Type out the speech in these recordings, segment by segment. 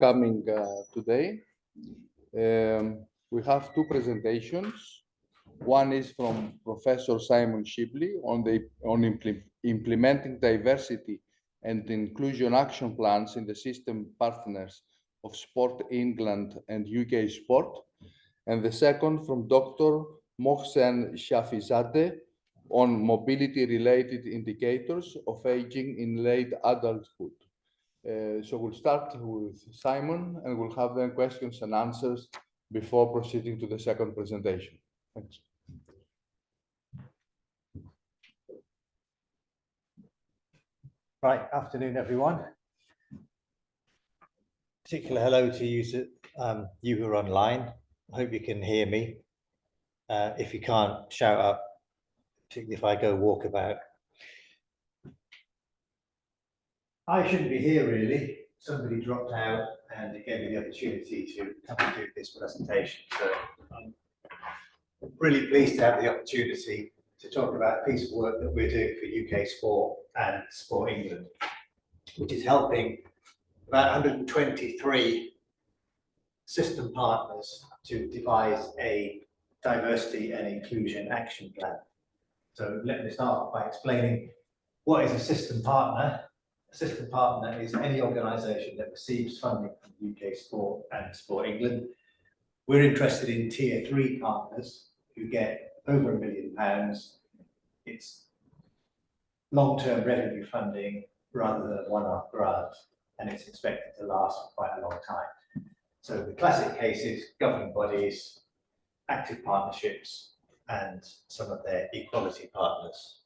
coming today. We have two presentations. One is from Professor Simon Shibli on implementing diversity and inclusion action plans in the system partners of Sport England and UK Sport. And the second from Dr. Mohsen Shafizadeh on mobility-related indicators of aging in late adulthood. So we'll start with Simon, and we'll have then questions and answers before proceeding to the second presentation. Thanks. Right, afternoon, everyone. Particular hello to you, you who are online. I hope you can hear me. If you can't, shout up, particularly if I go walkabout. I shouldn't be here, really. Somebody dropped out and it gave me the opportunity to come and do this presentation. So I'm really pleased to have the opportunity to talk about a piece of work that we're doing for UK Sport and Sport England, which is helping about 123 system partners to devise a diversity and inclusion action plan. So let me start by explaining what is a system partner. A system partner is any organisation that receives funding from UK Sport and Sport England. We're interested in tier 3 partners who get over £1 million. It's long-term revenue funding rather than a one-off grant, and it's expected to last for quite a long time. So the classic cases: governing bodies, active partnerships, and some of their equality partners.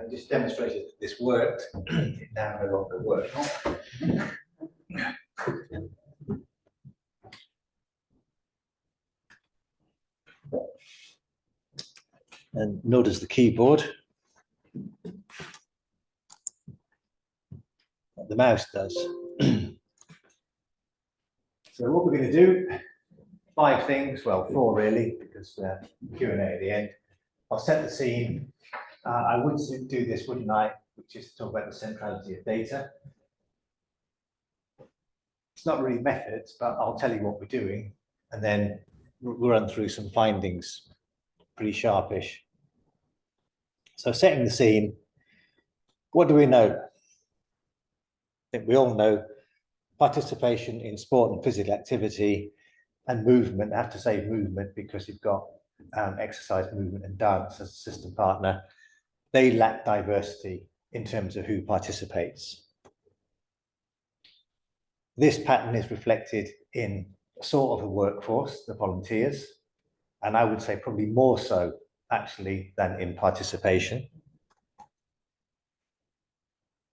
Just demonstrated that this worked. It now no longer works. And nor does the keyboard. The mouse does. So what we're going to do, 5 things, well, 4 really, because Q&A at the end. I'll set the scene. I would do this, wouldn't I, which is to talk about the centrality of data. It's not really methods, but I'll tell you what we're doing, and then we'll run through some findings, pretty sharpish. So setting the scene, what do we know? I think we all know participation in sport and physical activity and movement. I have to say movement because you've got exercise, movement and dance as a system partner. They lack diversity in terms of who participates. This pattern is reflected in sort of a workforce, the volunteers, and I would say probably more so actually than in participation.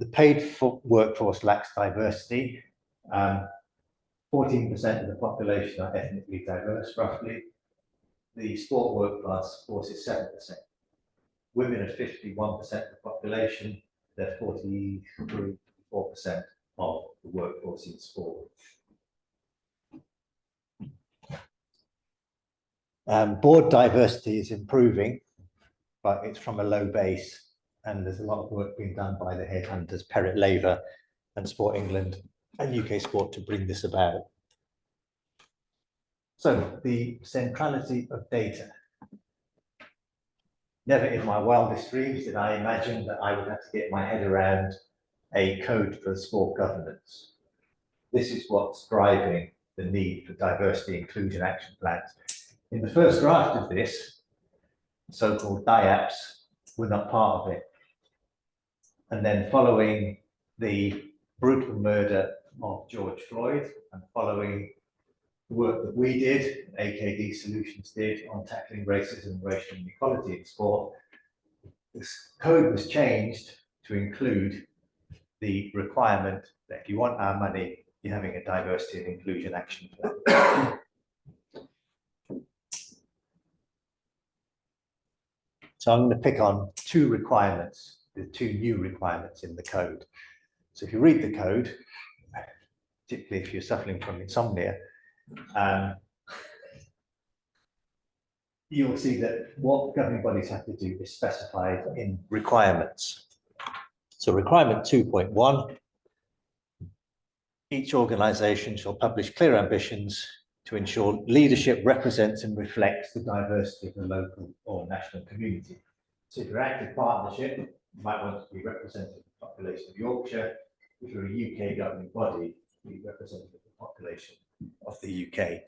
The paid workforce lacks diversity. 14% of the population are ethnically diverse, roughly. The sport workforce is 7%. Women are 51% of the population. They're 43%, 4% of the workforce in sport. Board diversity is improving, but it's from a low base, and there's a lot of work being done by the headhunters, Perrett Laver and Sport England and UK Sport to bring this about. So the centrality of data. Never in my wildest dreams did I imagine that I would have to get my head around a code for sport governance. This is what's driving the need for diversity inclusion action plans. In the first draft of this, so-called DIAPs were not part of it. And then following the brutal murder of George Floyd and following the work that we did, AKD Solutions did, on tackling racism and racial inequality in sport, this code was changed to include the requirement that if you want our money, you're having a diversity and inclusion action plan. So I'm going to pick on 2 requirements, the 2 new requirements in the code. So if you read the code, particularly if you're suffering from insomnia, you'll see that what governing bodies have to do is specified in requirements. So requirement 2.1, each organisation shall publish clear ambitions to ensure leadership represents and reflects the diversity of the local or national community. So if you're active partnership, you might want to be representative of the population of Yorkshire. If you're a UK governing body, be representative of the population of the UK.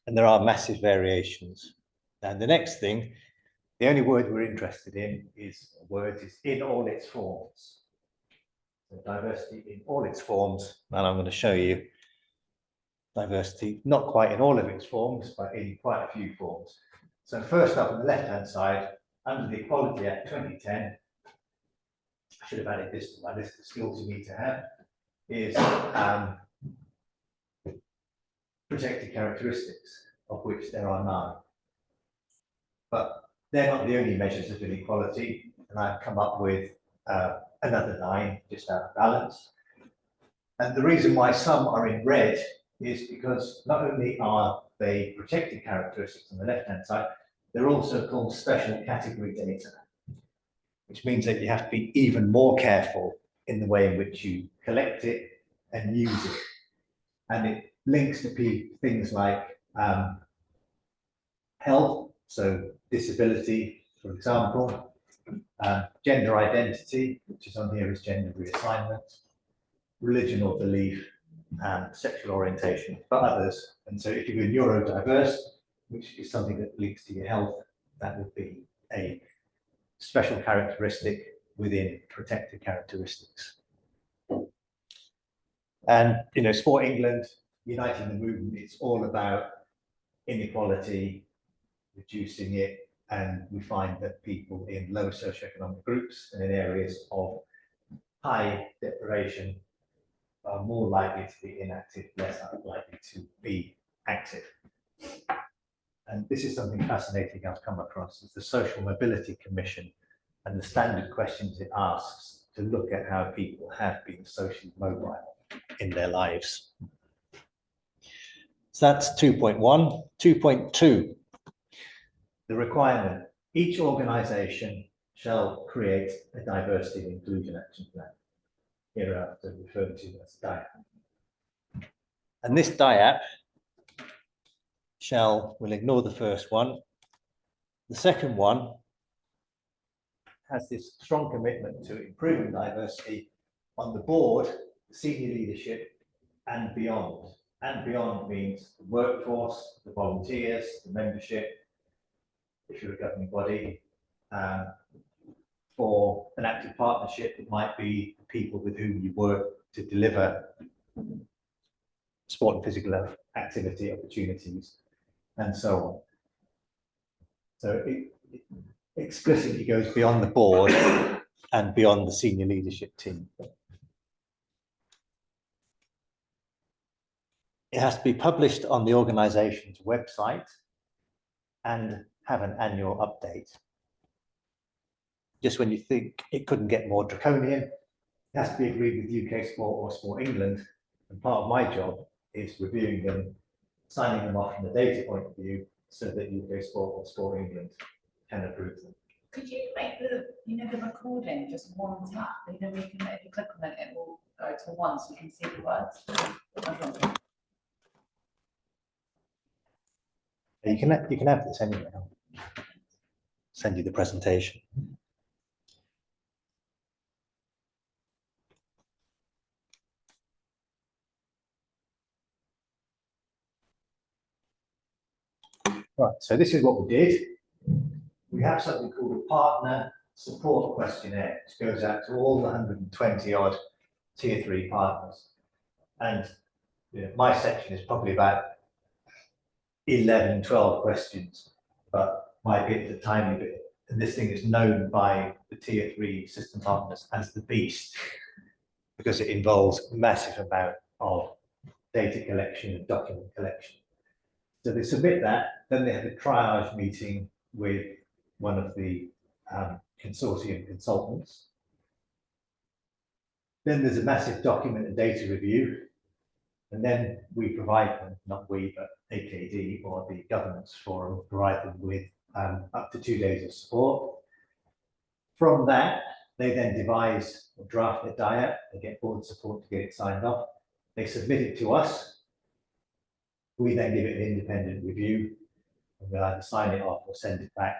And there are massive variations. And the next thing, the only word we're interested in is in all its forms. So diversity in all its forms, and I'm going to show you diversity, not quite in all of its forms, but in quite a few forms. So first up on the left-hand side, under the Equality Act 2010, I should have added this to my list of skills you need to have, is protected characteristics, of which there are 9. But they're not the only measures of inequality, and I've come up with another 9, just out of balance. And the reason why some are in red is because not only are they protected characteristics on the left-hand side, they're also called special category data, which means that you have to be even more careful in the way in which you collect it and use it. And it links to things like health, so disability, for example, gender identity, which is on here as gender reassignment, religion or belief, and sexual orientation, for others. And so if you're neurodiverse, which is something that links to your health, that would be a special characteristic within protected characteristics. And, you know, Sport England, Uniting the Movement, it's all about inequality, reducing it, and we find that people in low socioeconomic groups and in areas of high deprivation are more likely to be inactive, less likely to be active. And this is something fascinating I've come across, is the Social Mobility Commission and the standard questions it asks to look at how people have been socially mobile in their lives. So that's 2.1. 2.2, the requirement, each organisation shall create a diversity and inclusion action plan, hereafter referred to as DIAP. And this DIAP we'll ignore the first one. The second one has this strong commitment to improving diversity on the board, senior leadership, and beyond. And beyond means the workforce, the volunteers, the membership, if you're a governing body. For an active partnership, it might be people with whom you work to deliver sport and physical activity opportunities, and so on. So it explicitly goes beyond the board and beyond the senior leadership team. It has to be published on the organisation's website and have an annual update. Just when you think it couldn't get more draconian, it has to be agreed with UK Sport or Sport England. And part of my job is reviewing them, signing them off from a data point of view, so that UK Sport or Sport England can approve them. Could you make the, the recording just one tap? We can, if you click on it, it will go to one, so you can see the words. You can have this anyway. I'll send you the presentation. Right, so this is what we did. We have something called a partner support questionnaire, which goes out to all the 120 odd tier 3 partners. And my section is probably about 11, 12 questions, but my bit is a tiny bit. And this thing is known by the tier 3 system partners as the beast, because it involves a massive amount of data collection and document collection. So they submit that, then they have a triage meeting with one of the consortium consultants. Then there's a massive document and data review. And then we provide them, not we, but AKD or the governance forum, provide them with up to 2 days of support. From that, They then devise or draft their diet. They get board support to get it signed off. They submit it to us. We then give it an independent review, and we'll either sign it off or send it back,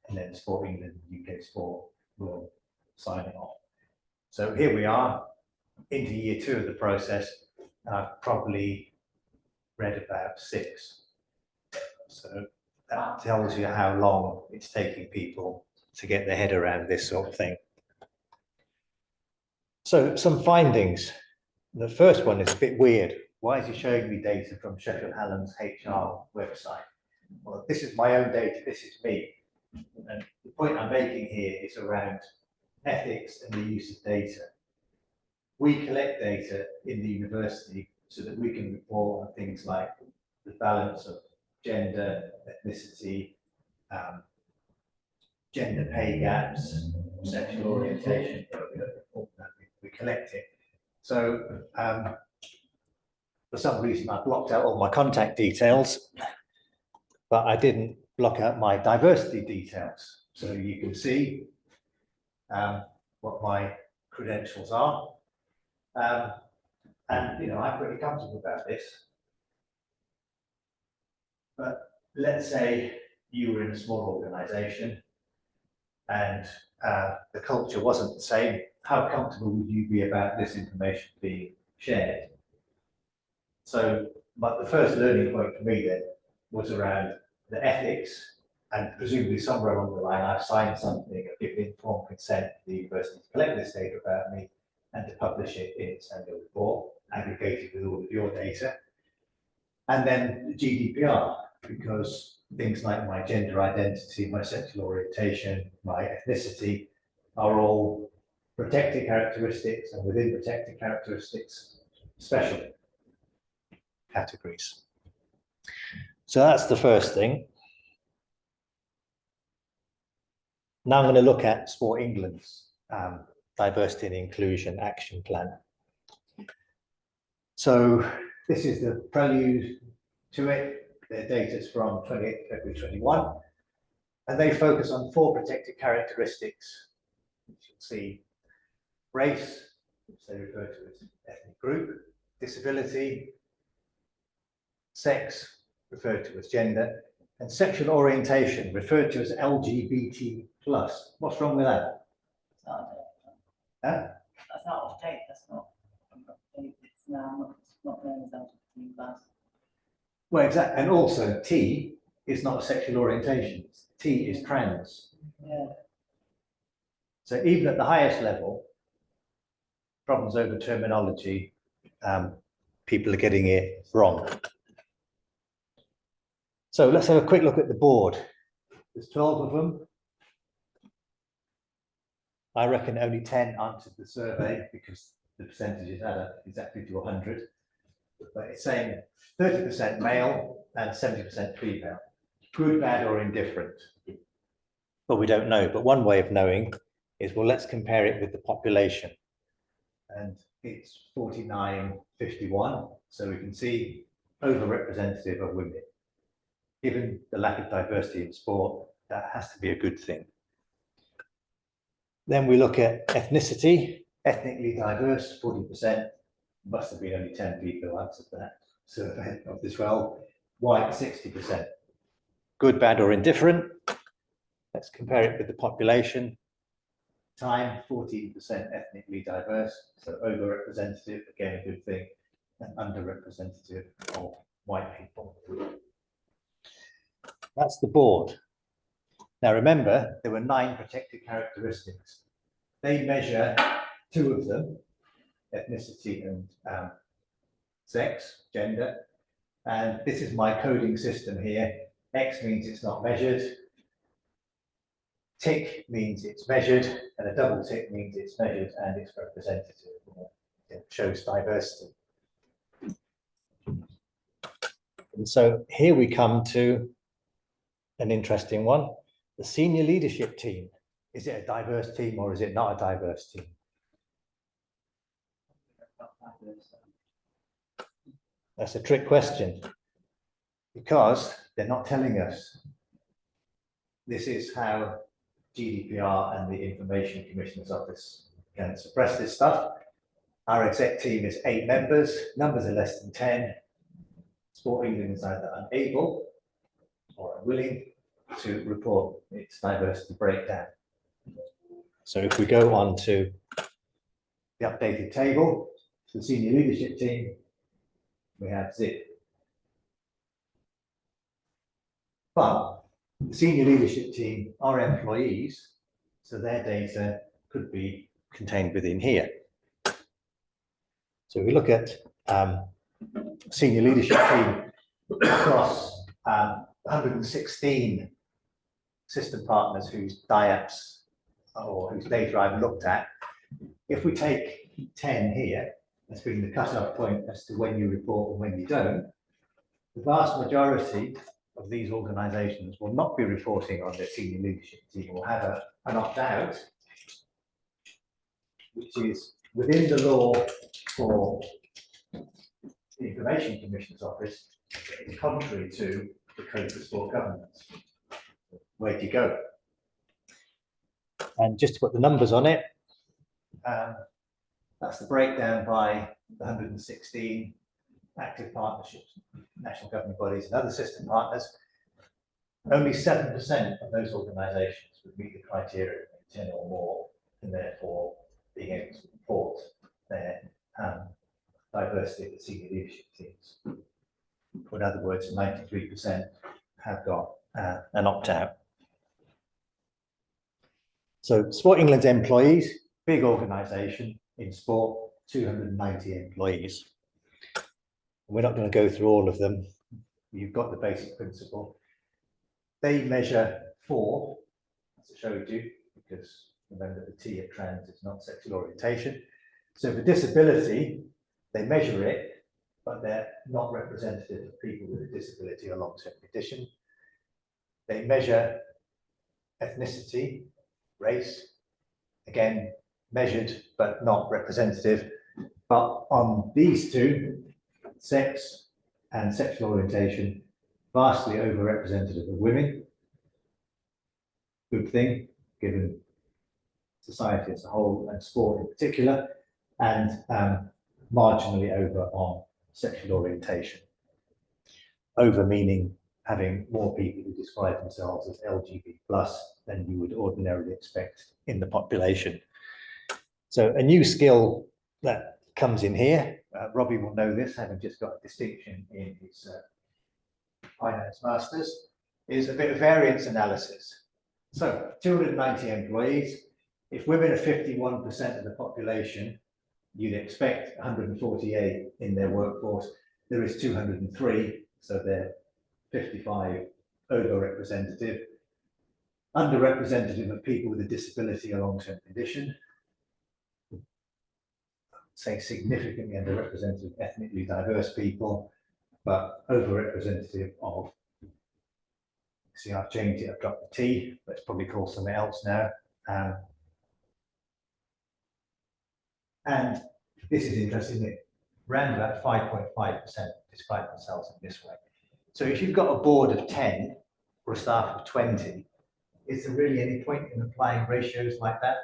and then Sport England, UK Sport will sign it off. So here we are into year 2 of the process, and I've probably read about 6. So that tells you how long it's taking people to get their head around this sort of thing. So some findings. The first one is a bit weird. Why is he showing me data from Sheffield Hallam's HR website? Well, this is my own data, this is me. And the point I'm making here is around ethics and the use of data. We collect data in the university so that we can report on things like the balance of gender, ethnicity, gender pay gaps, sexual orientation. We collect it. So for some reason, I blocked out all my contact details, but I didn't block out my diversity details. So you can see what my credentials are. And, you know, I'm pretty comfortable about this. But let's say you were in a small organization and the culture wasn't the same. How comfortable would you be about this information being shared? So, but the first learning point for me then was around the ethics, and presumably somewhere along the line I've signed something, I've given informed consent to the university to collect this data about me and to publish it in its annual report, aggregated with all of your data. And then the GDPR, because things like my gender identity, my sexual orientation, my ethnicity are all protected characteristics, and within protected characteristics, special categories. So that's the first thing. Now I'm going to look at Sport England's Diversity and Inclusion Action Plan. So this is the prelude to it. Their data is from 28th February 21, and they focus on 4 protected characteristics. You should see race, which they refer to as ethnic group, disability, sex, referred to as gender, and sexual orientation, referred to as LGBT+. What's wrong with that? It's not a date. Huh? That's not off date, that's not. It's now not known as LGBT+. Well, exactly, and also T is not a sexual orientation. T is trans. Yeah. So even at the highest level, problems over terminology, people are getting it wrong. So let's have a quick look at the board. There's 12 of them. I reckon only 10 answered the survey because the percentages add up exactly to 100. But it's saying 30% male and 70% female. Good, bad, or indifferent? Well, we don't know, but one way of knowing is, well, let's compare it with the population. And it's 49-51, so we can see overrepresentative of women. Given the lack of diversity in sport, that has to be a good thing. Then we look at ethnicity, ethnically diverse, 40%. Must have been only 10 people who answered that survey of the 12. White, 60%. Good, bad, or indifferent? Let's compare it with the population. Time, 14% ethnically diverse, so overrepresentative, again, a good thing, and underrepresentative of white people. That's the board. Now remember, there were 9 protected characteristics. They measure 2 of them, ethnicity and sex, gender. And this is my coding system here. X means it's not measured. Tick means it's measured, and a double tick means it's measured and it's representative. It shows diversity. And so here we come to an interesting one. The senior leadership team. Is it a diverse team or is it not a diverse team? That's a trick question, because they're not telling us. This is how GDPR and the Information Commissioner's Office can suppress this stuff. Our exec team is 8 members, numbers are less than 10. Sport England is either unable or unwilling to report its diversity breakdown. So if we go on to the updated table, the senior leadership team, we have zip. But the senior leadership team are employees, so their data could be contained within here. So we look at senior leadership team across 116 system partners whose DIAPs or whose data I've looked at. If we take 10 here, that's being the cut-off point as to when you report and when you don't, the vast majority of these organisations will not be reporting on their senior leadership team, will have an opt-out, which is within the law for the Information Commissioner's Office, is contrary to the Code for Sport Governance. Way to go. And just to put the numbers on it, that's the breakdown by the 116 active partnerships, national governing bodies and other system partners. Only 7% of those organisations would meet the criteria of 10 or more, and therefore being able to report their diversity of the senior leadership teams. Or in other words, 93% have got an opt-out. So Sport England's employees, big organisation in sport, 290 employees. We're not going to go through all of them. You've got the basic principle. They measure 4, as I showed you, because remember the T at trans is not sexual orientation. So for disability, they measure it, but they're not representative of people with a disability or long-term condition. They measure ethnicity, race, again, measured but not representative. But on these two, sex and sexual orientation, vastly overrepresentative of women. Good thing, given society as a whole and sport in particular, and marginally over on sexual orientation. Over meaning having more people who describe themselves as LGBT+ than you would ordinarily expect in the population. So a new skill that comes in here, Robbie will know this, having just got a distinction in his finance masters, is a bit of variance analysis. So 290 employees, if women are 51% of the population, you'd expect 148 in their workforce. There is 203, so they're 55 overrepresentative. Underrepresentative of people with a disability or long-term condition. Say significantly underrepresented of ethnically diverse people, but overrepresentative of, see, I've changed it, I've dropped the T, let's probably call something else now. And this is interesting, that around about 5.5% describe themselves in this way. So if you've got a board of 10 or a staff of 20, is there really any point in applying ratios like that?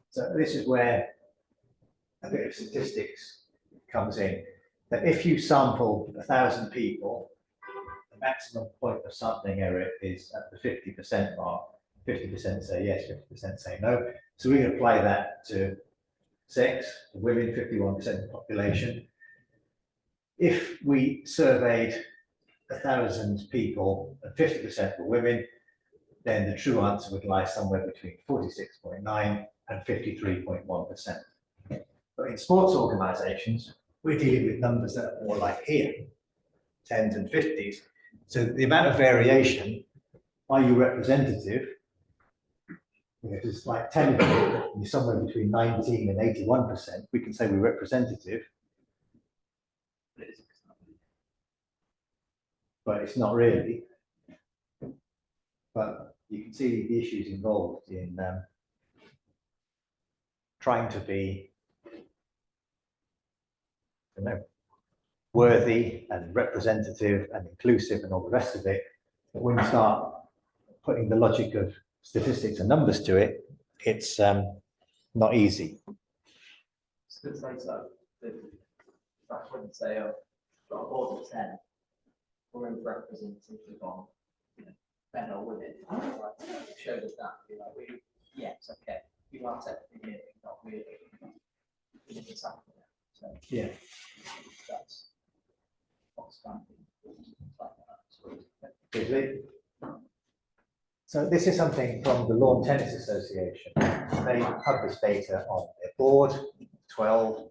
So this is where a bit of statistics comes in. That if you sample 1,000 people, the maximum point of sampling error is at the 50% mark. 50% say yes, 50% say no. So we can apply that to sex, women, 51% of the population. If we surveyed 1,000 people and 50% were women, then the true answer would lie somewhere between 46.9 and 53.1%. But in sports organisations, we're dealing with numbers that are more like here, 10s and 50s. So the amount of variation, are you representative? If it's like 10 of you, and you're somewhere between 19 and 81%, we can say we're representative. But it's not really. But you can see the issues involved in trying to be, I don't know, worthy and representative and inclusive and all the rest of it. But when you start putting the logic of statistics and numbers to it, it's not easy. So it's like back when say got a board of 10, we're representative on, you know, men or women. Like, show us that, be like, yeah, it's okay. You are technically here, but not really. It's happening. So Yeah. that's what's standing. Like that. Shibli. So this is something from the Lawn Tennis Association. They publish data on their board, 12,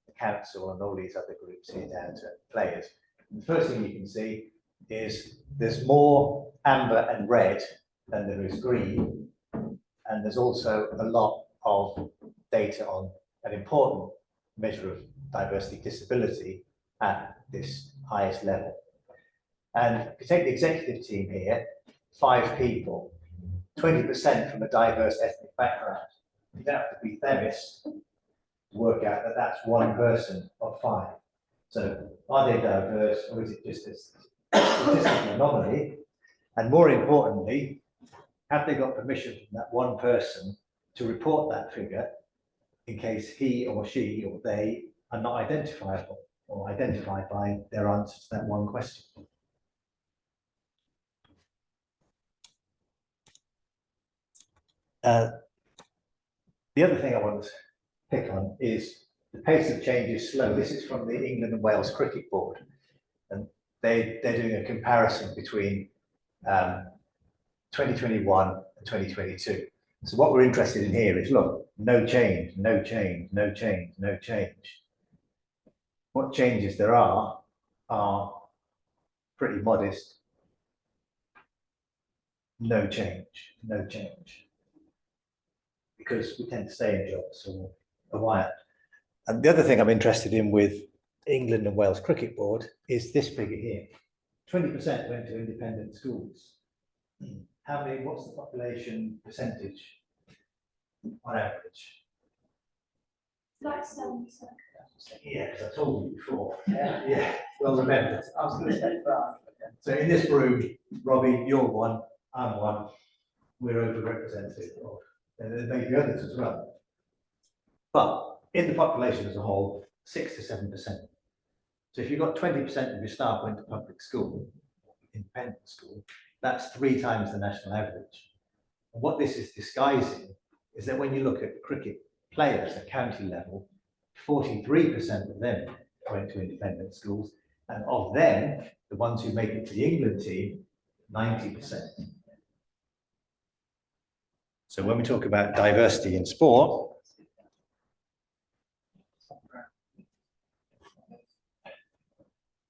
the council and all these other groups here down to players. And the first thing you can see is there's more amber and red than there is green. And there's also a lot of data on an important measure of diversity disability at this highest level. And if you take the executive team here, 5 people, 20% from a diverse ethnic background. You don't have to be Themis to work out that that's 1 person of 5. So are they diverse, or is it just a statistical anomaly? And more importantly, have they got permission from that 1 person to report that figure in case he or she or they are not identifiable or identified by their answer to that 1 question? The other thing I want to pick on is the pace of change is slow. This is from the England and Wales Cricket Board, and they're doing a comparison between 2021 and 2022. So what we're interested in here is, look, no change, no change, no change, no change. What changes there are pretty modest. No change, no change. Because we tend to stay in jobs for a while. And the other thing I'm interested in with England and Wales Cricket Board is this figure here. 20% went to independent schools. How many, what's the population percentage on average? Like 7%. Yeah, because I told you before. Yeah, well remembered. I was going to say that. So in this room, Robbie, you're 1, I'm 1, we're overrepresented. And there may be others as well. But in the population as a whole, 6 to 7%. So if you've got 20% of your staff went to public school, independent school, that's 3 times the national average. And what this is disguising is that when you look at cricket players at county level, 43% of them went to independent schools, and of them, the ones who make it to the England team, 90%. So when we talk about diversity in sport,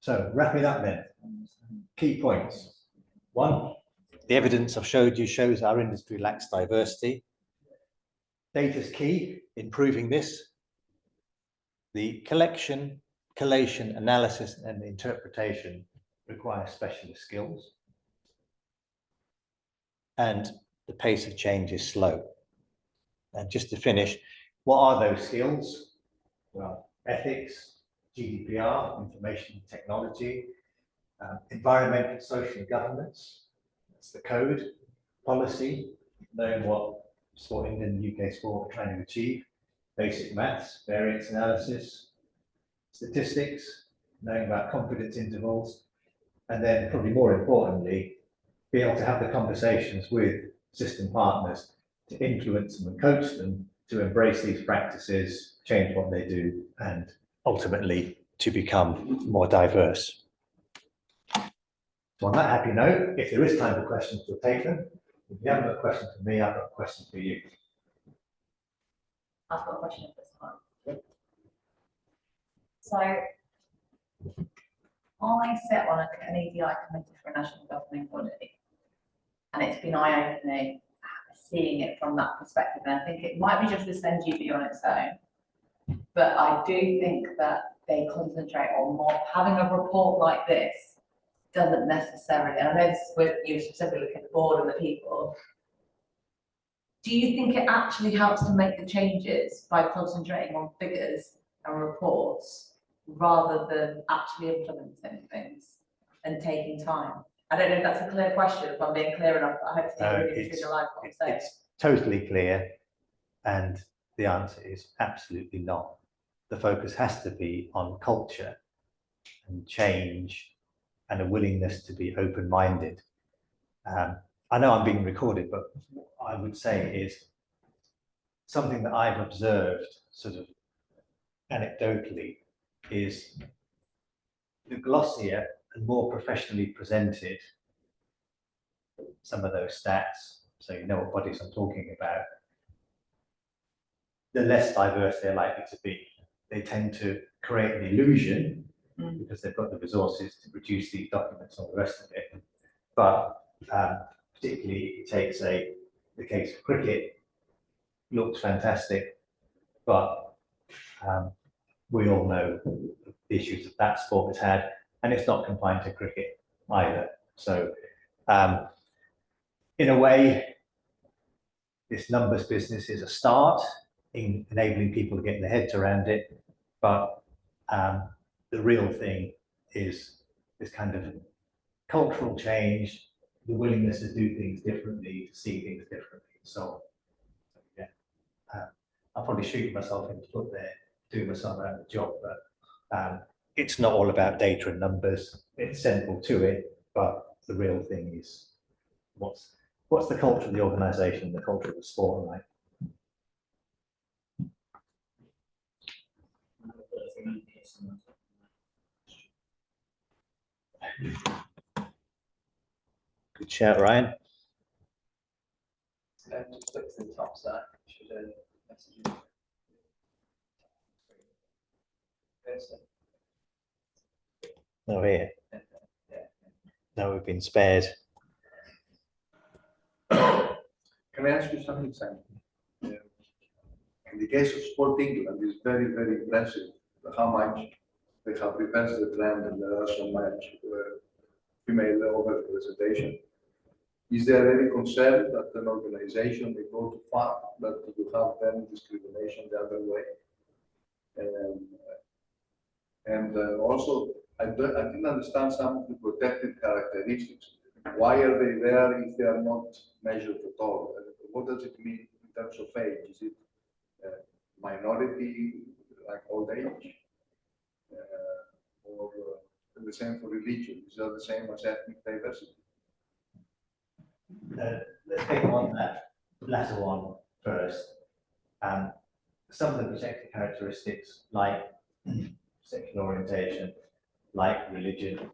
so wrapping up then, key points. 1, the evidence I've showed you shows our industry lacks diversity. Data is key in proving this. The collection, collation, analysis, and interpretation require specialist skills. And the pace of change is slow. And just to finish, what are those skills? Well, ethics, GDPR, information technology, environmental, social, and governance. That's the code, policy, knowing what Sport England and UK Sport are trying to achieve, basic maths, variance analysis, statistics, knowing about confidence intervals, and then probably more importantly, be able to have the conversations with system partners to influence them and coach them to embrace these practices, change what they do, and ultimately to become more diverse. So on that happy note, if there is time for questions, we'll take them. If you haven't got a question for me, I've got a question for you. I've got a question at this time. So I sit on an EDI committee for a national governing body, and it's been eye-opening seeing it from that perspective. And I think it might be just this NGB on its own, but I do think that they concentrate on more. Having a report like this doesn't necessarily, and I know this is with you specifically looking at the board and the people. Do you think it actually helps to make the changes by concentrating on figures and reports rather than actually implementing things and taking time? I don't know if that's a clear question, if I'm being clear enough, but I hope to No, read between the lines what I'm saying. It's totally clear, and the answer is absolutely not. The focus has to be on culture and change and a willingness to be open-minded. I know I'm being recorded, but what I would say is something that I've observed sort of anecdotally is the glossier and more professionally presented some of those stats, so you know what bodies I'm talking about, the less diverse they're likely to be. They tend to create an illusion because they've got the resources to produce these documents and all the rest of it. But particularly if it takes the case of cricket, looks fantastic, but we all know the issues that that sport has had, and it's not confined to cricket either. So in a way, this numbers business is a start in enabling people to get their heads around it, but the real thing is this kind of cultural change, the willingness to do things differently, to see things differently, and so on. So, yeah, I'll probably shoot myself in the foot there, doing myself out of the job, but it's not all about data and numbers. It's central to it, but the real thing is what's the culture of the organisation, the culture of the sport like? Good shout, Ryan. Just click to the top side, should message you. Oh, here. Yeah. Now we've been spared. Can I ask you something, Simon? In the case of Sport England, it's very, very impressive how much they have reversed the trend and there are so much female overrepresentation. Is there any concern that an organization may go too far, that you have then discrimination the other way? Also, I didn't understand some of the protected characteristics. Why are they there if they are not measured at all? What does it mean in terms of age? Is it minority, like old age? Or the same for religion? Is that the same as ethnic diversity? Let's take on that latter one first. Some of the protected characteristics, like sexual orientation, like religion,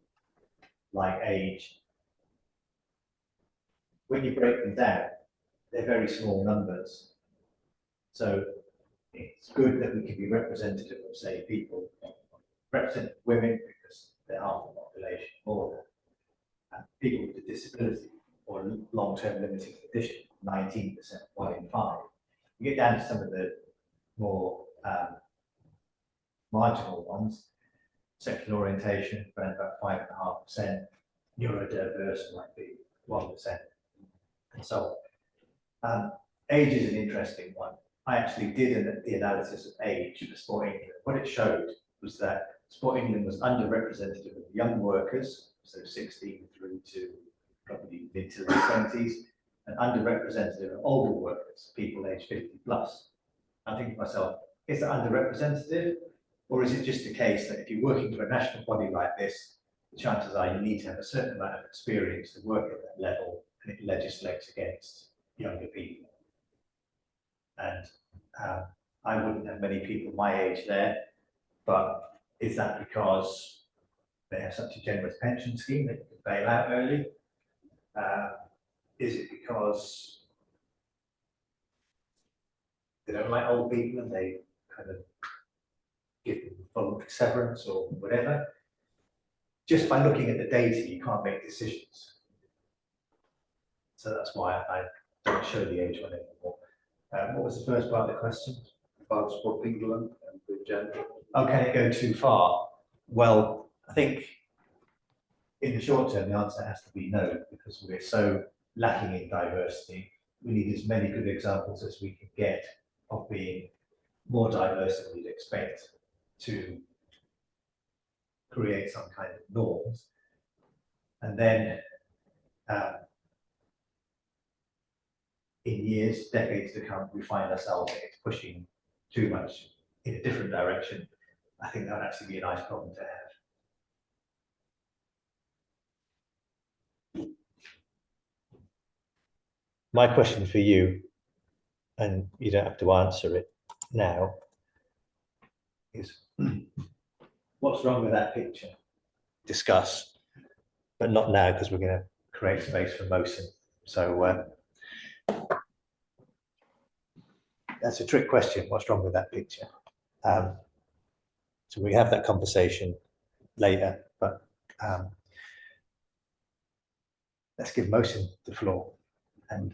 like age, when you break them down, they're very small numbers. So it's good that we can be representative of, say, people, represent women because they're half the population, more than people with a disability or long-term limiting condition, 19%, 1 in 5. You get down to some of the more marginal ones, sexual orientation, around about 5.5%, neurodiverse might be 1%, and so on. Age is an interesting one. I actually did the analysis of age for Sport England. What it showed was that Sport England was underrepresentative of young workers, so 16 through to probably mid to late 20s, and underrepresentative of older workers, people aged 50 plus. I think to myself, is that underrepresentative? Or is it just a case that if you're working for a national body like this, the chances are you need to have a certain amount of experience to work at that level, and it legislates against younger people? And I wouldn't have many people my age there, but is that because they have such a generous pension scheme that you can bail out early? Is it because they don't like old people and they kind of give them voluntary severance or whatever? Just by looking at the data, you can't make decisions. So that's why I don't show the age one anymore. What was the first part of the question? About Sport England and the gender. Oh, can it go too far? Well, I think in the short term, the answer has to be no, because we're so lacking in diversity. We need as many good examples as we can get of being more diverse than we'd expect to create some kind of norms. And then in years, decades to come, we find ourselves it's pushing too much in a different direction. I think that would actually be a nice problem to have. My question for you, and you don't have to answer it now, is what's wrong with that picture? Discuss, but not now because we're going to create space for Mohsen. So that's a trick question. What's wrong with that picture? So we have that conversation later, but let's give Mohsen the floor, and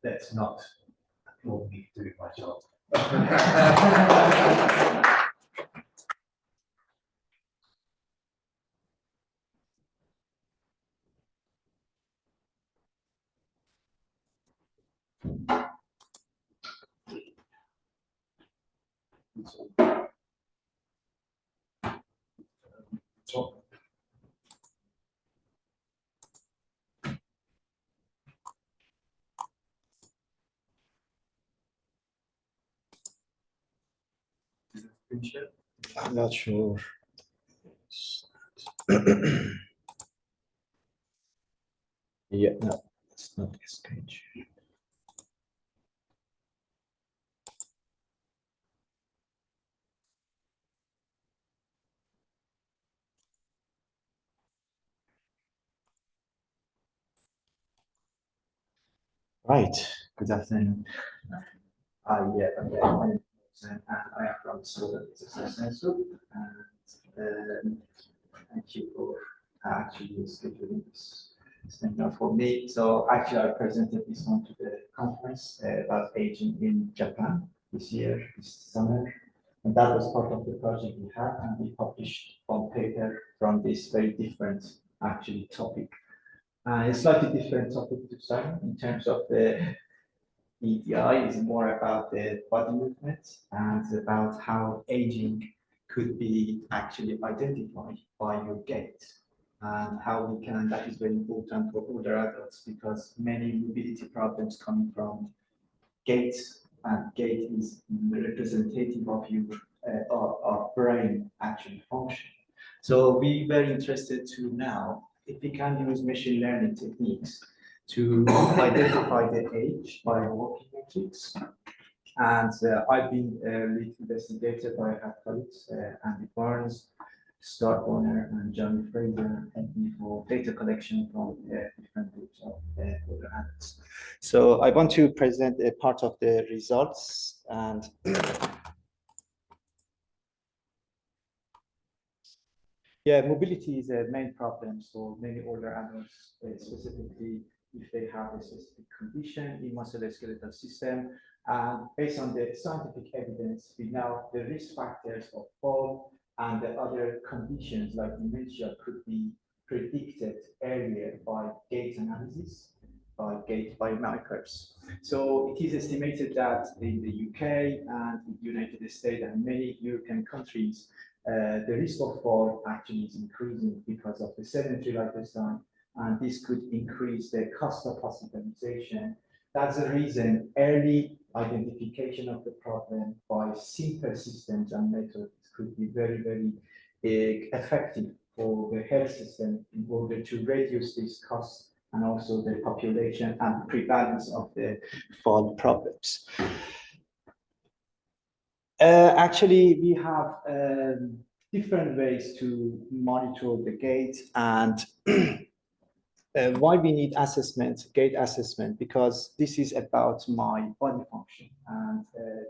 let's not applaud me doing my job. I'm not sure. Yeah, no, it's not a screen share. Right. Good afternoon. My name is Mohsen, and I am from the Student Success Group. And thank you for actually scheduling this seminar for me. So actually, I presented this one to the conference about aging in Japan this year, this summer. And that was part of the project we had, and we published one paper from this very different actually topic. A slightly different topic to Simon in terms of the EDI is more about the body movement and about how aging could be actually identified by your gait, and how we can, that is very important for older adults because many mobility problems come from gait, and gait is representative of your our brain actually function. So we very interested to now if we can use machine learning techniques to identify the age by walking metrics. And I've been lead investigator by our colleagues, Andy Barnes, Stark Warner, and Johnny Fraser, and me for data collection from different groups of older adults. So I want to present a part of the results. And yeah, mobility is a main problem for many older adults, specifically if they have a specific condition in musculoskeletal system. And based on the scientific evidence, we know the risk factors of fall and the other conditions like dementia could be predicted earlier by gait analysis, by gait biomarkers. So it is estimated that in the UK and the United States and many European countries, the risk of fall actually is increasing because of the sedentary lifestyle, and this could increase the cost of hospitalization. That's the reason early identification of the problem by simple systems and methods could be very, very effective for the health system in order to reduce these costs and also the population and prevalence of the fall problems. Actually, we have different ways to monitor the gait, and why we need assessment, gait assessment, because this is about my body function, and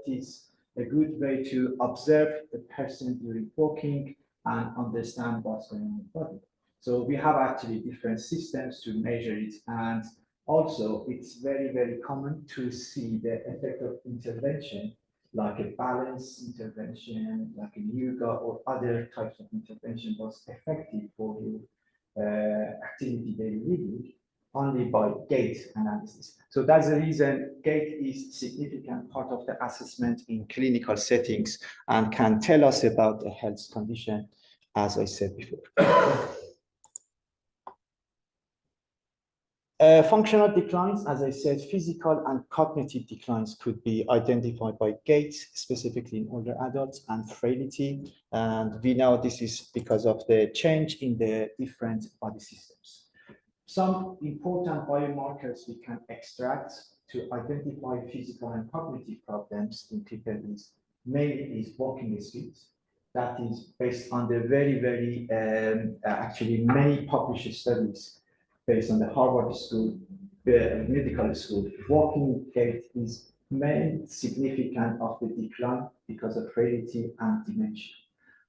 it is a good way to observe the person during walking and understand what's going on in the body. So we have actually different systems to measure it, and also it's very, very common to see the effect of intervention like a balance intervention, like a yoga or other types of intervention was effective for your activity daily living only by gait analysis. So that's the reason gait is significant part of the assessment in clinical settings and can tell us about the health condition as I said before. Functional declines, as I said, physical and cognitive declines could be identified by gait, specifically in older adults, and frailty. And we know this is because of the change in the different body systems. Some important biomarkers we can extract to identify physical and cognitive problems in people is mainly walking speed. That is based on the very, actually many published studies based on the Harvard School, medical school. Walking gait is main significant of the decline because of frailty and dementia.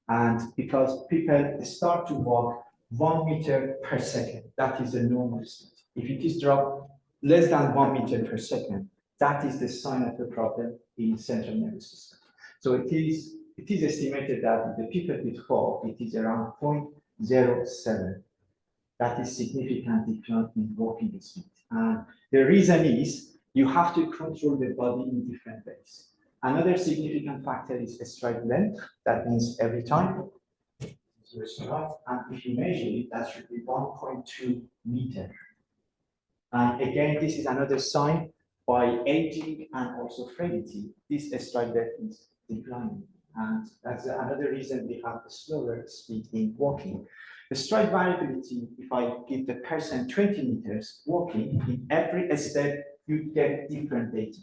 And because people start to walk 1 meter per second, that is a normal state. If it is dropped less than 1 meter per second, that is the sign of a problem in central nervous system. So it is estimated that the people with fall, it is around 0.07. That is significant decline in walking speed. And the reason is you have to control the body in different ways. Another significant factor is stride length. That means every time you stride, and if you measure it, that should be 1.2 meter. And again, this is another sign by aging and also frailty, this stride length is declining. And that's another reason we have a slower speed in walking. The stride variability, if I give the person 20 meters walking, in every step, you get different data.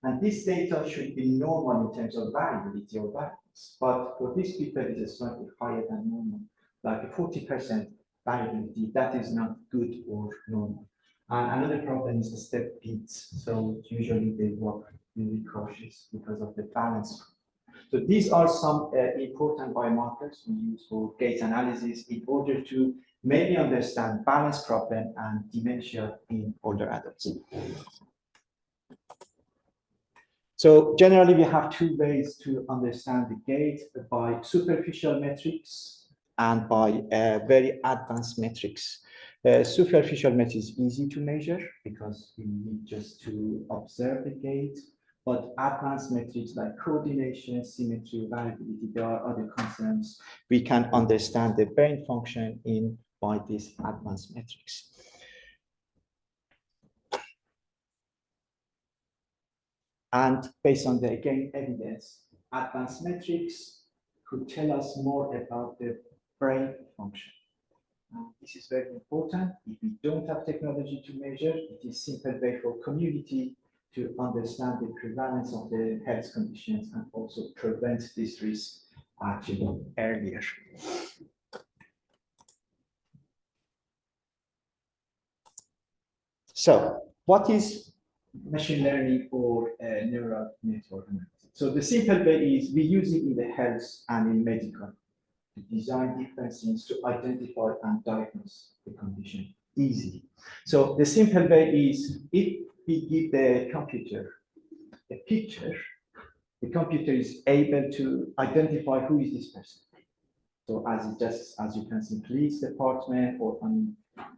And this data should be normal in terms of variability or variance. But for these people, it is slightly higher than normal, like a 40% variability. That is not good or normal. And another problem is the step beats. So usually they walk really cautious because of the balance. So these are some important biomarkers we use for gait analysis in order to maybe understand balance problem and dementia in older adults. So generally, we have two ways to understand the gait: by superficial metrics and by very advanced metrics. Superficial metrics is easy to measure because we need just to observe the gait. But advanced metrics like coordination, symmetry, variability, there are other concerns. We can understand the brain function by these advanced metrics. And based on the, again, evidence, advanced metrics could tell us more about the brain function. This is very important. If we don't have technology to measure, it is a simple way for community to understand the prevalence of the health conditions and also prevent this risk actually earlier. So what is machine learning or neural network analysis? So the simple way is we use it in the health and in medical to design different things to identify and diagnose the condition easily. So the simple way is if we give the computer a picture, the computer is able to identify who is this person. So as you can see, police department or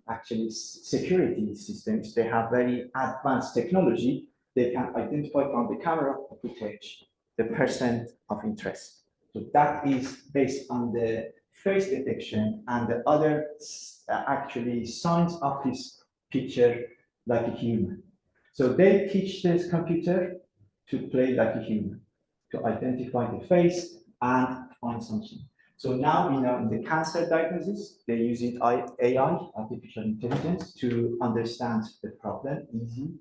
actually security systems, they have very advanced technology. They can identify from the camera footage the person of interest. So that is based on the face detection and the other actually signs of this picture like a human. So they teach this computer to play like a human, to identify the face and find something. So now we know in the cancer diagnosis, they use it AI, artificial intelligence, to understand the problem easy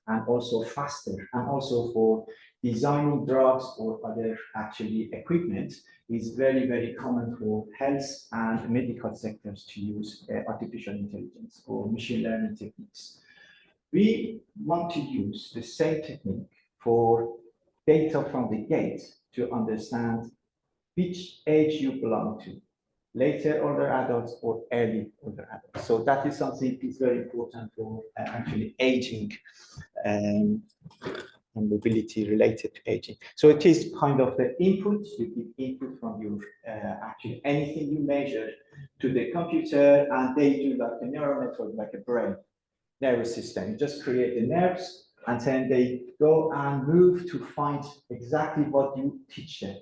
and also faster. And also for designing drugs or other actually equipment is very, very common for health and medical sectors to use artificial intelligence or machine learning techniques. We want to use the same technique for data from the gait to understand which age you belong to, later older adults or early older adults. So that is something that's very important for actually aging and mobility related to aging. So it is kind of the input, you give input from your actually anything you measure to the computer, and they do like a neural network, like a brain nervous system. You just create the nerves, and then they go and move to find exactly what you teach them.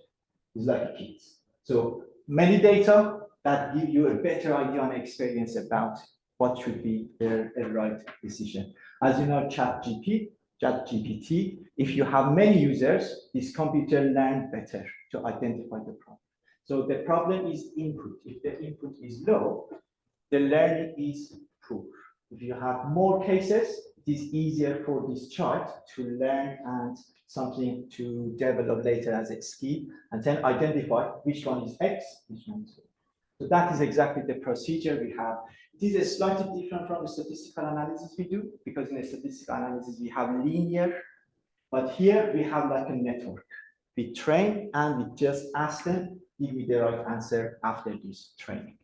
It's like kids. So many data that give you a better idea and experience about what should be the right decision. As you know, ChatGPT, if you have many users, this computer learn better to identify the problem. So the problem is input. If the input is low, the learning is poor. If you have more cases, it is easier for this child to learn and something to develop later as a skill, and then identify which one is X, which one is Y. So that is exactly the procedure we have. It is slightly different from the statistical analysis we do, because in a statistical analysis we have linear, but here we have like a network. We train and we just ask them, give me the right answer after this training.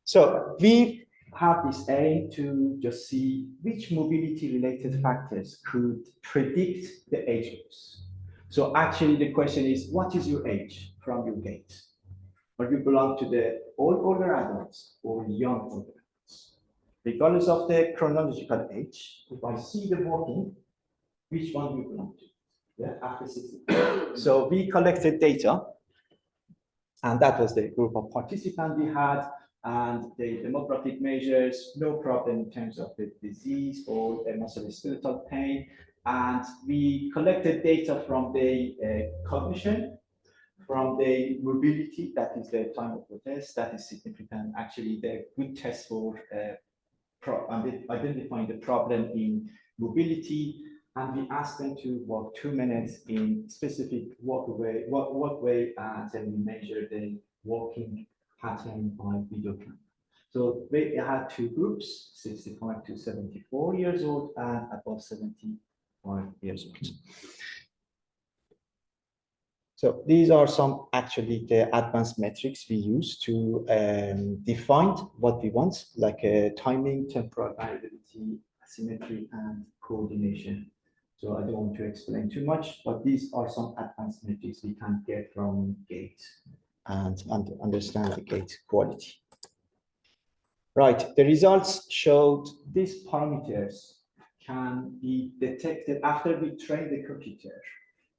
So we have this aim to just see which mobility related factors could predict the age groups. So actually the question is, what is your age from your gait? Or you belong to the older adults or young older adults? Regardless of the chronological age, if I see the walking, which one do you belong to? Yeah, after 60. So we collected data, and that was the group of participants we had, and the demographic measures, no problem in terms of the disease or the musculoskeletal pain. And we collected data from the cognition, from the mobility, that is the time of the test, that is significant. Actually, the good test for identifying the problem in mobility, and we asked them to walk 2 minutes in specific walkway, and then we measure the walking pattern by video camera. So we had two groups, 65 to 74 years old and above 75 years old. So these are some actually the advanced metrics we use to define what we want, like timing, temporal variability, asymmetry, and coordination. So I don't want to explain too much, but these are some advanced metrics we can get from gait and understand the gait quality. Right, the results showed these parameters can be detected after we train the computer.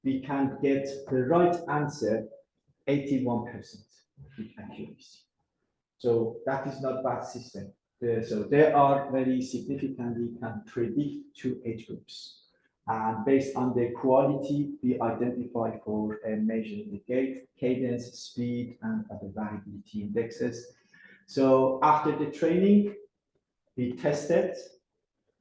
We can get the right answer 81% with accuracy. So that is not bad system. So they are very significantly can predict two age groups. And based on the quality, we identify for measuring the gait, cadence, speed, and other variability indexes. So after the training, we tested,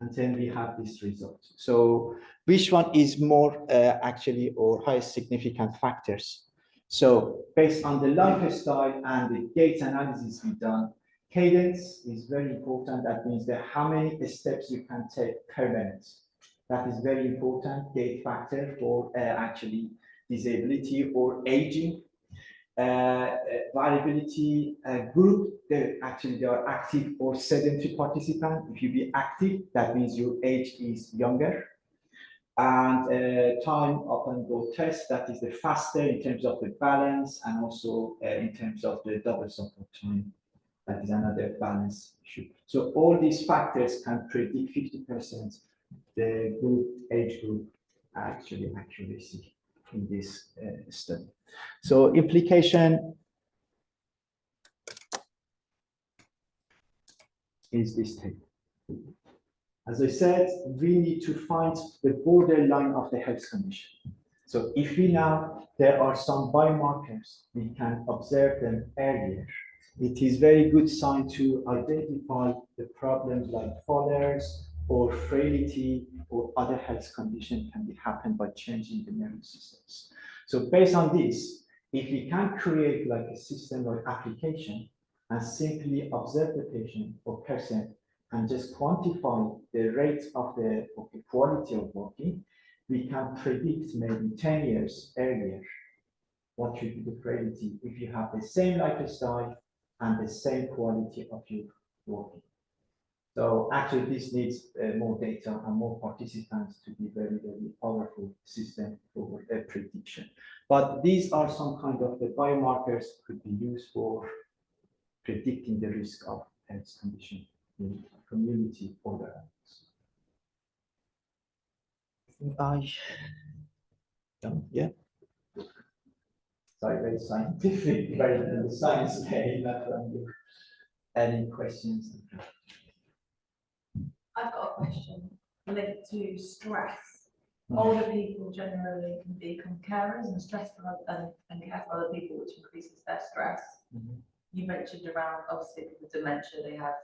and then we have this result. So which one is more actually or highest significant factors? So based on the lifestyle and the gait analysis we've done, cadence is very important. That means that how many steps you can take per minute. That is very important gait factor for actually disability or aging. Variability group, they are active or sedentary participant. If you be active, that means your age is younger. And time up and go test, that is the faster in terms of the balance and also in terms of the double support time. That is another balance issue. So all these factors can predict 50% the group, age group actually accuracy in this study. So implication is this table. As I said, we need to find the borderline of the health condition. So if we know there are some biomarkers, we can observe them earlier. It is very good sign to identify the problems like fallers or frailty or other health condition can be happen by changing the nervous systems. So based on this, if we can create like a system or application and simply observe the patient or person and just quantify the rate of the quality of walking, we can predict maybe 10 years earlier what should be the frailty if you have the same lifestyle and the same quality of your walking. So actually this needs more data and more participants to be very, very powerful system for prediction. But these are some kind of the biomarkers could be used for predicting the risk of health condition in community or the yeah. Sorry, very scientific, very in the science way, not from you. Any questions? I've got a question linked to stress. Mm. Older people generally can become carers and stressful and care for other people, which increases their stress. Mhm. You mentioned around obviously with dementia, they have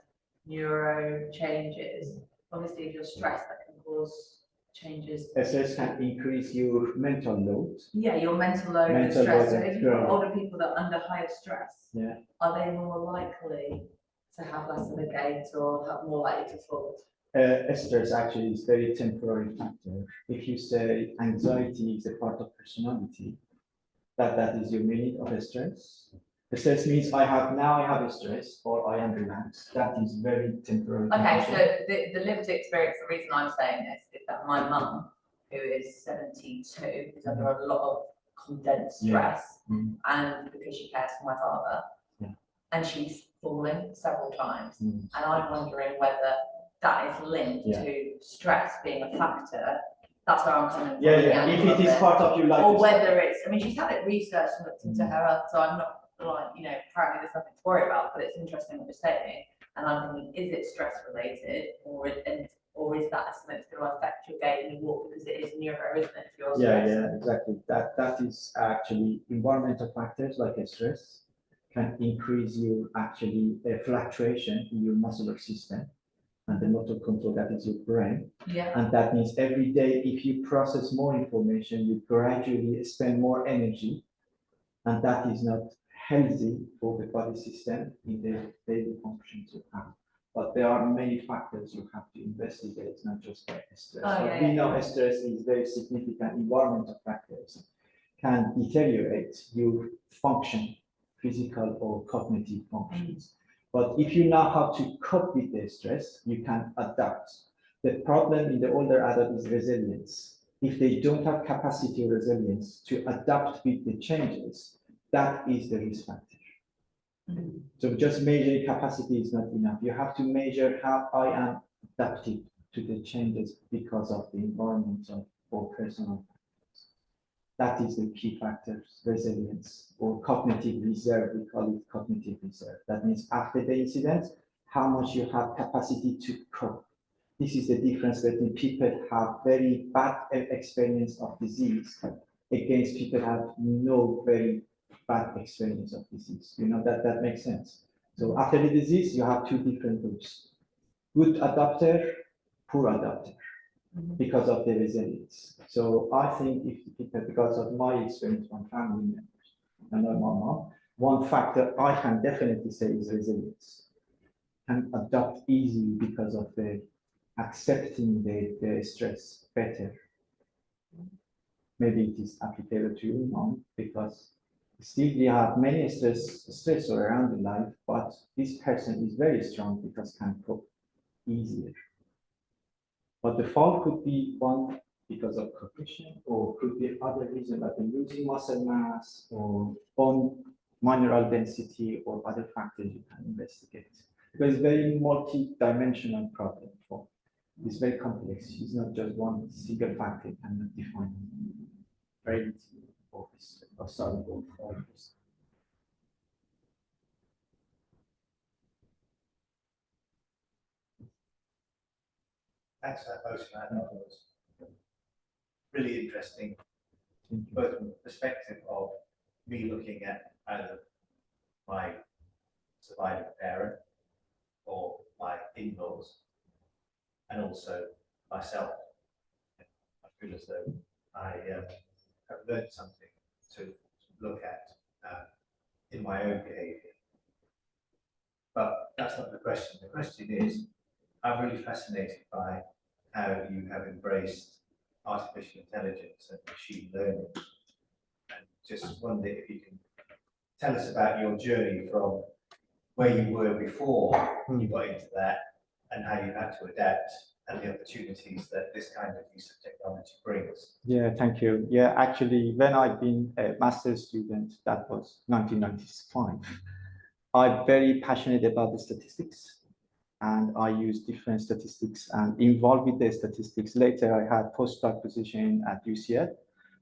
neuro changes. Obviously, if you're stressed, that can cause changes. Stress can increase your mental load. Yeah, your mental load and Mental stress. load So and if you've got stress. older people that are under higher stress, Yeah. are they more likely to have less of a gait or have more likely to fall? Stress actually is very temporary factor. If you say anxiety is a part of personality, that is your meaning of a stress. The stress means I have a stress or I am relaxed. That is very temporary. Okay, condition. so the lived experience, the reason I'm saying this is that my mum, who is 72, is under a lot of condensed Yeah. stress, Mm. and because she cares for my father, Yeah. and she's fallen several times, Mm. and I'm wondering whether that is linked Yeah. to stress being a factor. That's where I'm coming from. Yeah, the yeah. If angle it of is part of your life, or whether it's, I mean, she's had it researched and looked into Mm. her health, so I'm not like, apparently there's nothing to worry about, but it's interesting what you're saying. And I'm thinking, is it stress related or is that something that's going to affect your gait and your walk because it is neuro, isn't it? If you're yeah, stressed? yeah, exactly. That is actually environmental factors like stress can increase your actually fluctuation in your muscular system and the motor control, that is your brain. Yeah. And that means every day, if you process more information, you gradually spend more energy, and that is not healthy for the body system in the daily functions you have. But there are many factors you have to investigate, it's not just stress. Oh, But yeah, we yeah. know stress is very significant environmental factors, can deteriorate your function, physical or cognitive functions. But if you know how to cope with the stress, you can adapt. The problem in the older adult is resilience. If they don't have capacity or resilience to adapt with the changes, that is the risk factor. Mhm. So just measuring capacity is not enough. You have to measure how I am adapted to the changes because of the environmental or personal factors. That is the key factors, resilience or cognitive reserve. We call it cognitive reserve. That means after the incident, how much you have capacity to cope. This is the difference between people have very bad experience of disease against people have no very bad experience of disease. That makes sense. So after the disease, you have two different groups. Good adapter, poor adapter, because of the resilience. So I think if people, because of my experience from family members and my mom, one factor I can definitely say is resilience. Can adapt easily because of the accepting the stress better. Maybe it is applicable to you, mom, because still we have many stressors around in life, but this person is very strong because can cope easier. But the fall could be one because of cognition, or could be other reason like losing muscle mass or bone mineral density or other factors you can investigate. Because it's very multi-dimensional problem for. It's very complex. It's not just one single factor cannot define brain or soluble forms. Thanks for that, Mohsen. I thought it was really interesting, both from the perspective of me looking at either my surviving parent or my in-laws, and also myself. I feel as though I have learned something to look at in my own behaviour. But that's not the question. The question is, I'm really fascinated by how you have embraced artificial intelligence and machine learning. And just wonder if you can tell us about your journey from where you were before you got into that and how you had to adapt and the opportunities that this kind of use of technology brings. Yeah, thank you. Yeah, actually, when I've been a master's student, that was 1995. I'm very passionate about the statistics, and I use different statistics and involved with the statistics. Later, I had postdoc position at UCL,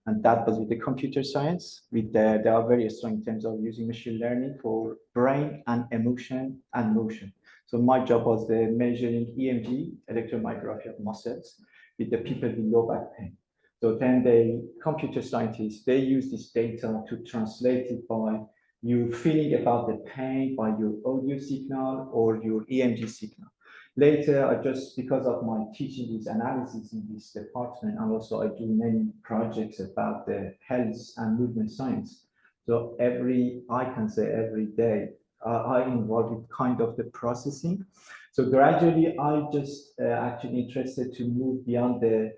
And that was with the computer science. They are very strong in terms of using machine learning for brain and emotion and motion. So my job was the measuring EMG, electromyography of muscles, with the people with low back pain. So then the computer scientists, they use this data to translate it by you feeling about the pain by your audio signal or your EMG signal. Later, because of my teaching is analysis in this department, and also I do many projects about the health and movement science. So I can say every day, I involved with kind of the processing. So gradually, I just actually interested to move beyond the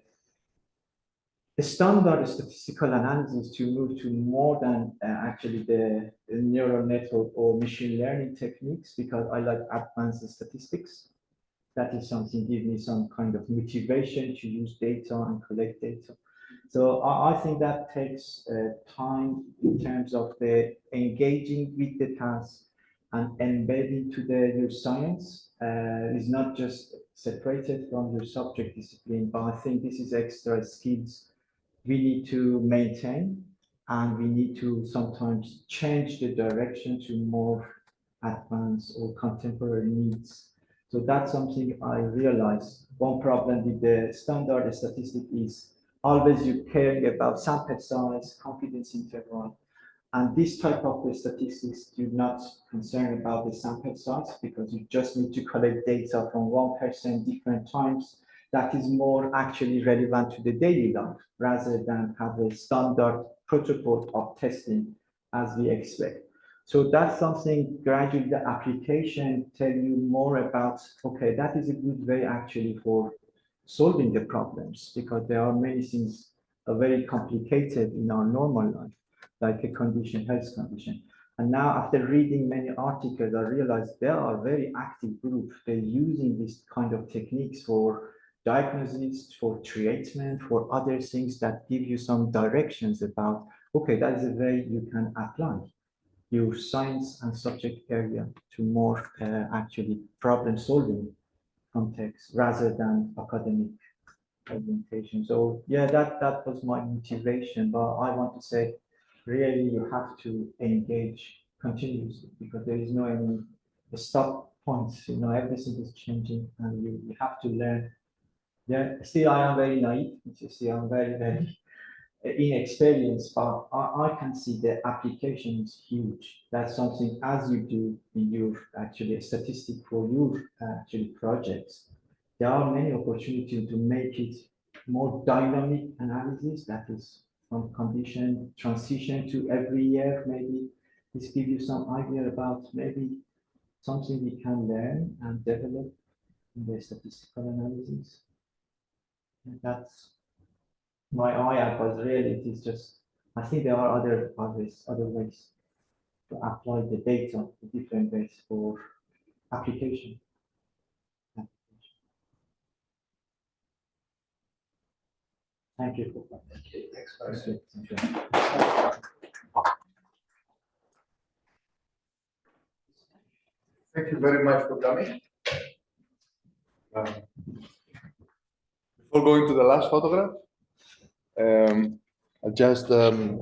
standard statistical analysis to move to more than actually the neural network or machine learning techniques, because I like advanced statistics. That is something give me some kind of motivation to use data and collect data. So I think that takes time in terms of the engaging with the task and embedding to your science is not just separated from your subject discipline, but I think this is extra skills we need to maintain, and we need to sometimes change the direction to more advanced or contemporary needs. So that's something I realized. One problem with the standard statistic is always you caring about sample size, confidence interval, and this type of the statistics do not concern about the sample size, because you just need to collect data from one person different times. That is more actually relevant to the daily life rather than have a standard protocol of testing as we expect. So that's something gradually the application tell you more about, okay, that is a good way actually for solving the problems, because there are many things very complicated in our normal life, like a condition, health condition. And now after reading many articles, I realized there are very active groups. They're using this kind of techniques for diagnosis, for treatment, for other things that give you some directions about, okay, that is a way you can apply your science and subject area to more actually problem solving context rather than academic orientation. So yeah, that was my motivation, but I want to say, really, you have to engage continuously, because there is no any stop points. Everything is changing, and you have to learn. Yeah, still I am very naive. Still I'm very inexperienced, but I can see the application is huge. That's something as you do in your actually statistic for your actually projects. There are many opportunities to make it more dynamic analysis, that is from condition transition to every year. Maybe this gives you some idea about maybe something we can learn and develop in the statistical analysis. And that's my advice really. It is just, I think there are other ways to apply the data, the different ways for application. Thank you. Thanks, Prof. Thank you. Thank you very much for coming. Before going to the last photograph, I just announced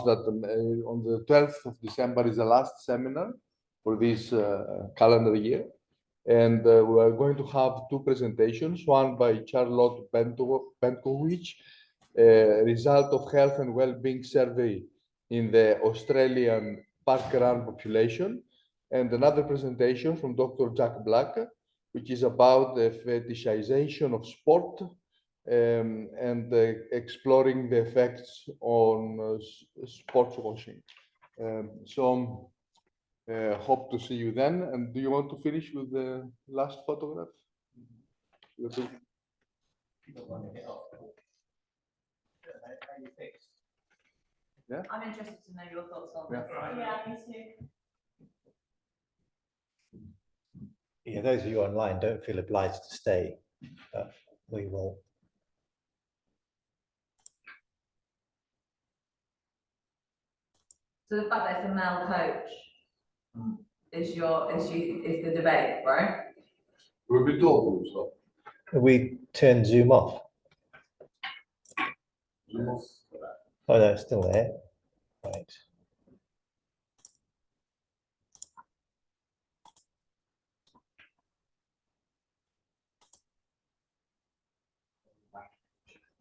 that on the 12th of December is the last seminar for this calendar year. And we are going to have two presentations, one by Charlotte Bentkowicz, result of health and well-being survey in the Australian park run population, and another presentation from Dr. Jack Black, which is about the fetishization of sport and exploring the effects on sports washing. Hope to see you then. And do you want to finish with the last photograph? Yeah. I'm interested to know your thoughts on Yeah. this. Yeah, me too. Yeah, those of you online, don't feel obliged to stay. We will. So the fact that it's a male coach is the debate, right? We'll be told so. We turn Zoom off. Oh, no, it's still there. Right.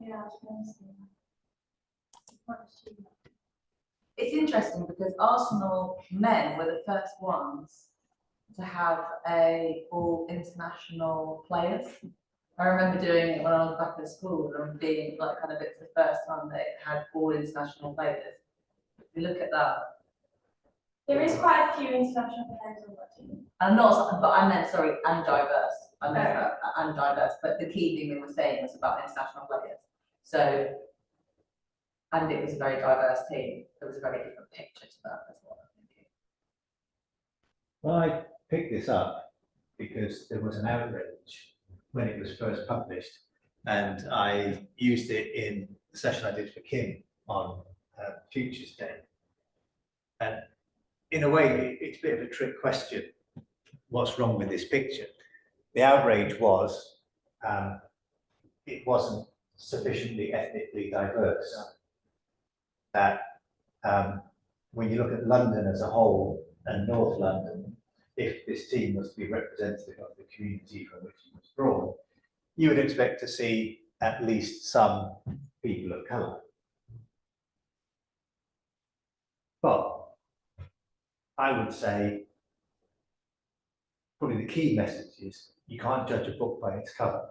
Yeah, I was gonna say that. It's interesting because Arsenal men were the first ones to have all international players. I remember doing it when I was back at school and being like kind of it's the first time they had all international players. If you look at that. There is quite a few international players on that team. And not, but I meant, sorry, and diverse. I meant that, and diverse, but the key thing we were saying was about international players. So, and it was a very diverse team. There was a very different picture to that as well, I think. Well, I picked this up because there was an outrage when it was first published, and I used it in the session I did for Kim on Futures Day. And in a way, it's a bit of a trick question. What's wrong with this picture? The outrage was it wasn't sufficiently ethnically diverse. That when you look at London as a whole and North London, if this team was to be representative of the community from which it was drawn, you would expect to see at least some people of colour. But I would say probably the key message is you can't judge a book by its cover.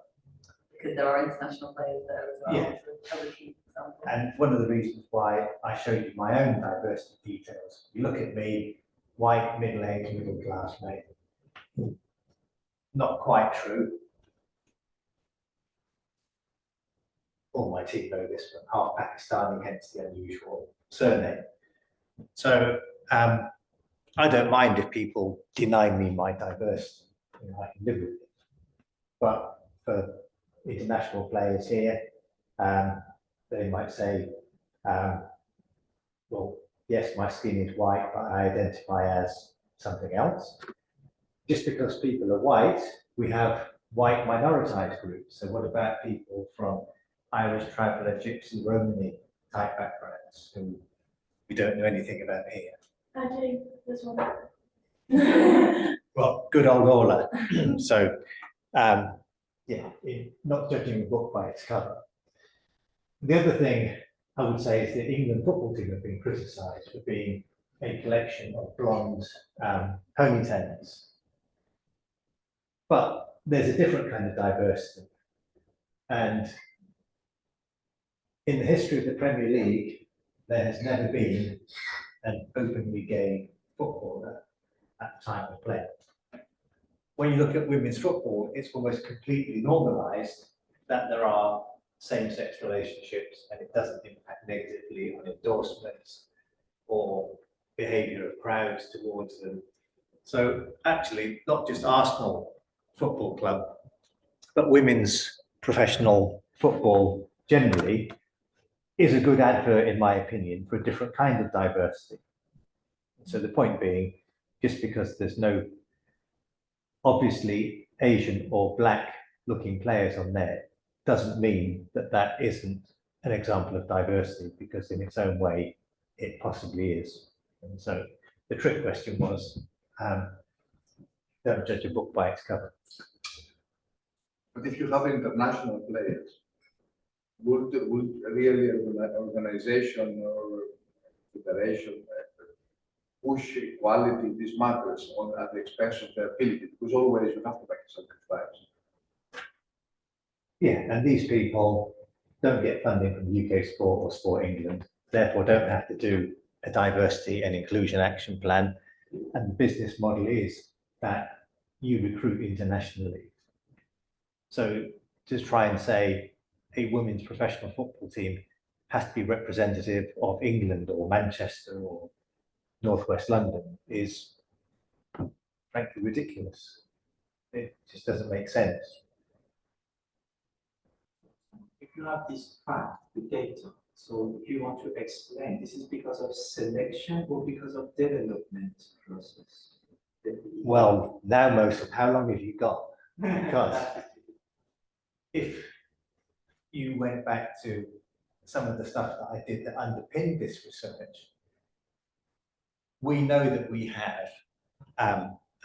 Because there are international players there as well. Yeah. So other key example. And one of the reasons why I showed you my own diversity details, you look at me, white, middle-aged, middle-class male. Not quite true. All my team know this, but half Pakistani, hence the unusual surname. So I don't mind if people deny me my diversity. You know, I can live with it. But for international players here, they might say, well, yes, my skin is white, but I identify as something else. Just because people are white, we have white minoritized groups. So what about people from Irish traveller, Gypsy, Romani type backgrounds who we don't know anything about here? I do, this one. Well, good old Ola. So, yeah, not judging a book by its cover. The other thing I would say is the England football team have been criticised for being a collection of blonde ponytails. But there's a different kind of diversity. And in the history of the Premier League, there has never been an openly gay footballer at the time of play. When you look at women's football, it's almost completely normalised that there are same-sex relationships and it doesn't impact negatively on endorsements or behaviour of crowds towards them. So actually, not just Arsenal Football Club, but women's professional football generally is a good advert, in my opinion, for a different kind of diversity. So the point being, just because there's no obviously Asian or black looking players on there, doesn't mean that that isn't an example of diversity, because in its own way, it possibly is. And so the trick question was, don't judge a book by its cover. But if you have international players, would really an organization or federation push equality? This matters at the expense of their ability, because always you have to make a sacrifice. Yeah, and these people don't get funding from UK Sport or Sport England, therefore don't have to do a diversity and inclusion action plan. And the business model is that you recruit internationally. So to try and say a women's professional football team has to be representative of England or Manchester or Northwest London is frankly ridiculous. It just doesn't make sense. If you have this fact, the data, so if you want to explain, this is because of selection or because of development process? Well, now, Mohsen, how long have you got? Because if you went back to some of the stuff that I did that underpinned this research, we know that we have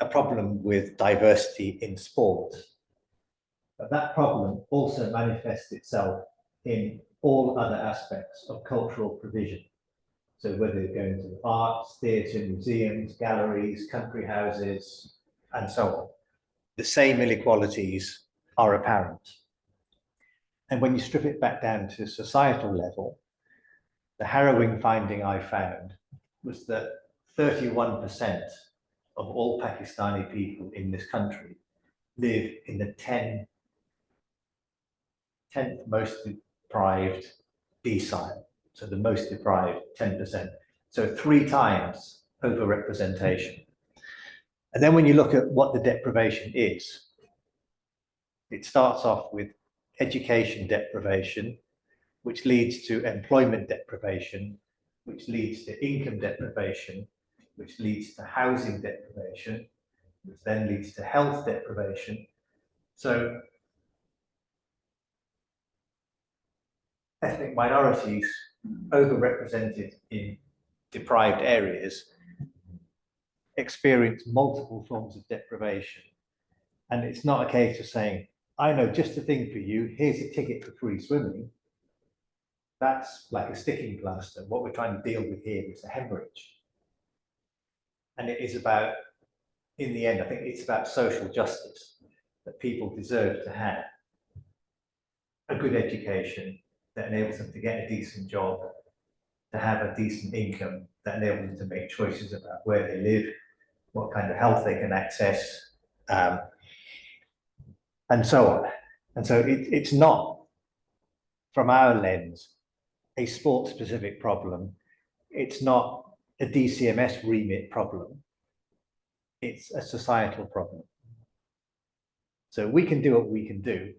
a problem with diversity in sport. But that problem also manifests itself in all other aspects of cultural provision. So whether you're going to arts, theatre, museums, galleries, country houses, and so on, the same inequalities are apparent. And when you strip it back down to societal level, the harrowing finding I found was that 31% of all Pakistani people in this country live in the 10th most deprived decile, so the most deprived 10%. So 3 times overrepresentation. And then when you look at what the deprivation is, it starts off with education deprivation, which leads to employment deprivation, which leads to income deprivation, which leads to housing deprivation, which then leads to health deprivation. So ethnic minorities overrepresented in deprived areas experience multiple forms of deprivation. And it's not a case of saying, I know just the thing for you, here's a ticket for free swimming. That's like a sticking plaster. What we're trying to deal with here is a hemorrhage. And it is about, in the end, I think it's about social justice, that people deserve to have a good education that enables them to get a decent job, to have a decent income, that enables them to make choices about where they live, what kind of health they can access, and so on. And so it's not, from our lens, a sport-specific problem. It's not a DCMS remit problem. It's a societal problem. So we can do what we can do,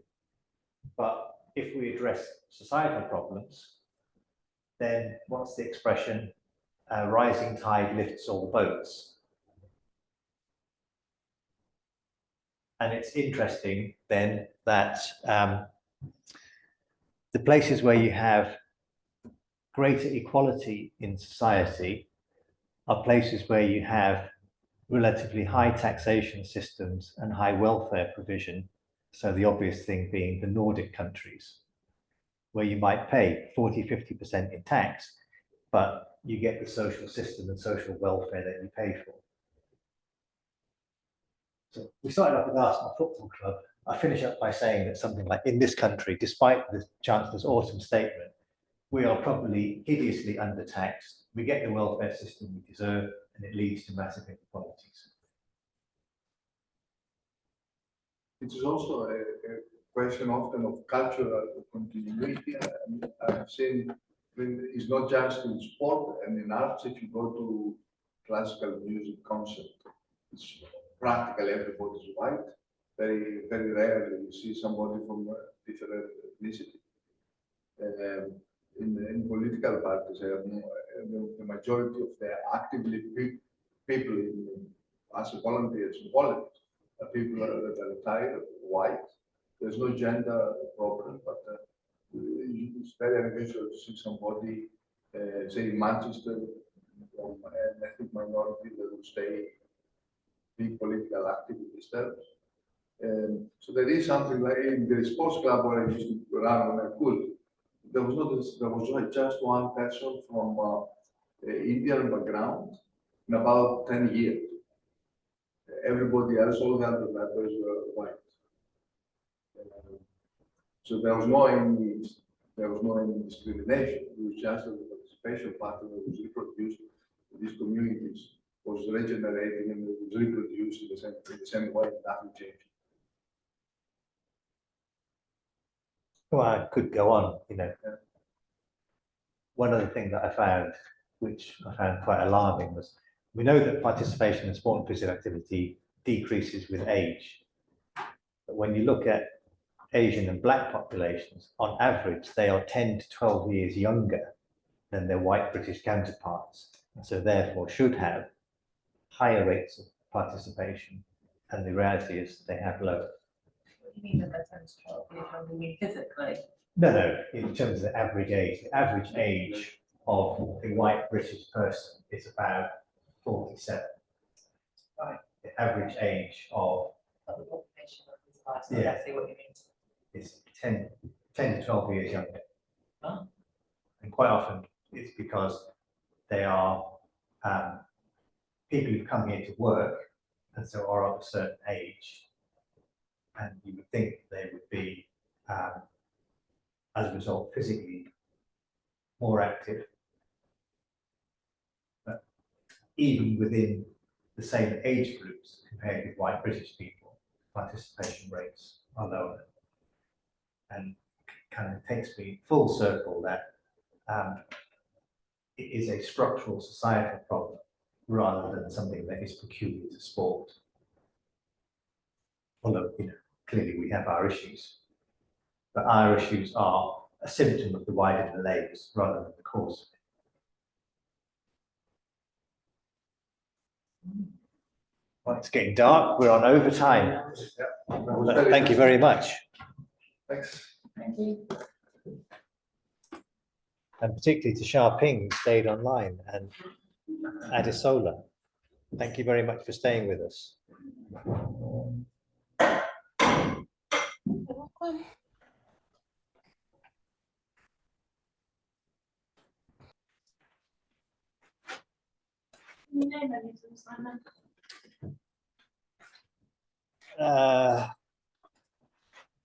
but if we address societal problems, then what's the expression? Rising tide lifts all boats. And it's interesting then that the places where you have greater equality in society are places where you have relatively high taxation systems and high welfare provision. So the obvious thing being the Nordic countries, where you might pay 40–50% in tax, but you get the social system and social welfare that you pay for. So we started off with Arsenal Football Club. I finish up by saying that something like, in this country, despite the Chancellor's autumn statement, we are probably hideously undertaxed. We get the welfare system we deserve, and it leads to massive inequalities. It is also a question often of cultural continuity. I've seen it's not just in sport and in arts. If you go to classical music concert, it's practically everybody's white. Very, very rarely you see somebody from a different ethnicity. In political parties, the majority of the actively people as volunteers in politics are people that are retired, white. There's no gender problem, but it's very unusual to see somebody, say in Manchester, from an ethnic minority that will stay being political active in these terms. So there is something like in the sports club where I used to run when I could. There was not just one person from Indian background in about 10 years. Everybody else, all the other members were white. So there was no any discrimination. It was just that the participation pattern that was reproduced in these communities was regenerating and it was reproduced in the same way, nothing changed. Well, I could go on, you know. One other thing that I found, which I found quite alarming, was we know that participation in sport and physical activity decreases with age. But when you look at Asian and Black populations, on average, they are 10 to 12 years younger than their white British counterparts, and so therefore should have higher rates of participation. And the reality is they have lower. What do you mean that they're 10 to 12 years younger? You mean physically? No, in terms of the average age of a white British person is about 47. Right. The average age of Of the population of this life, so Yeah. let's see what you mean. is 10 to 12 years younger. Oh. And quite often it's because they are people who've come here to work and so are of a certain age. And you would think they would be, as a result, physically more active. But even within the same age groups compared with white British people, participation rates are lower. And kind of takes me full circle that it is a structural societal problem rather than something that is peculiar to sport. Although, clearly we have our issues, but our issues are a symptom of the wider malaise rather than the cause. Well, it's getting dark. We're on overtime. Thank you very much. Thanks. Thank you. And particularly to Xiaoping, who stayed online, and Adesola. Thank you very much for staying with us.